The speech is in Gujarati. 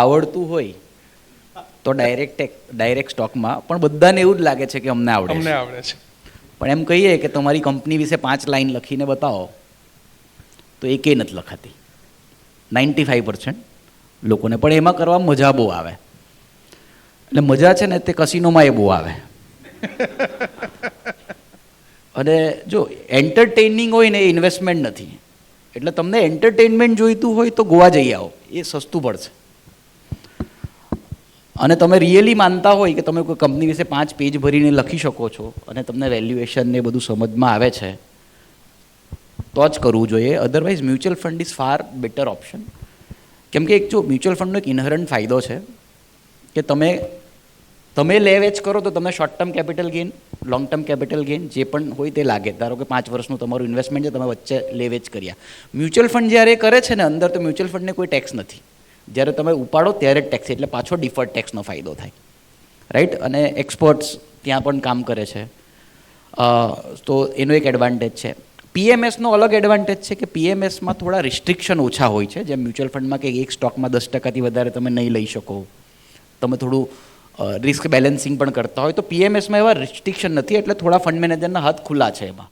આવડતું હોય તો ડાયરેક્ટ સ્ટોકમાં પણ બધાને એવું જ લાગે છે કે અમને આવડે છે. પણ એમ કહીએ કે તમારી કંપની વિશે 5 લાઈન લખીને બતાવો તો એકેય નથી લખાતી 95% લોકોને. પણ એમાં કરવા મજા બહુ આવે. એટલે મજા છે ને તે કસિનોમાં એ બહુ આવે. અને જો એન્ટરટેઇનિંગ હોય ને એ ઇન્વેસ્ટમેન્ટ નથી. એટલે તમને એન્ટરટેઇનમેન્ટ જોઈતું હોય તો ગોવા જઈ આવો, એ સસ્તું પડશે. અને તમે રિયલી માનતા હોય કે તમે કોઈ કંપની વિશે 5 પેજ ભરીને લખી શકો છો અને તમને વેલ્યુએશન ને બધું સમજમાં આવે છે તો જ કરવું જોઈએ. Otherwise mutual fund is far better option. કેમ કે એક જો મ્યુચ્યુઅલ ફંડનો એક ઇનહરન્ટ ફાયદો છે કે તમે લે વેચ કરો તો તમે short term capital gain, long term capital gain જે પણ હોય તે લાગે. ધારો કે 5 વર્ષનું તમારું ઇન્વેસ્ટમેન્ટ છે, તમે વચ્ચે લે વેચ કર્યા. મ્યુચ્યુઅલ ફંડ જ્યારે કરે છે ને અંદર, તો મ્યુચ્યુઅલ ફંડને કોઈ ટેક્સ નથી. જ્યારે તમે ઉપાડો ત્યારે જ ટેક્સ, એટલે પાછો ડિફર્ડ ટેક્સનો ફાયદો થાય, રાઈટ. અને એક્સપર્ટ્સ ત્યાં પણ કામ કરે છે, તો એનો એક એડવાન્ટેજ છે. પીએમએસનો અલગ એડવાન્ટેજ છે કે પીએમએસમાં થોડા રિસ્ટ્રિક્શન ઓછા હોય છે. જેમ મ્યુચ્યુઅલ ફંડમાં કે એક સ્ટોકમાં 10%થી વધારે તમે નહીં લઈ શકો, તમે થોડું રિસ્ક બેલેન્સિંગ પણ કરતા હોય, તો પીએમએસમાં એવા રિસ્ટ્રિક્શન નથી. એટલે થોડા ફંડ મેનેજરના હાથ ખુલ્લા છે એમાં.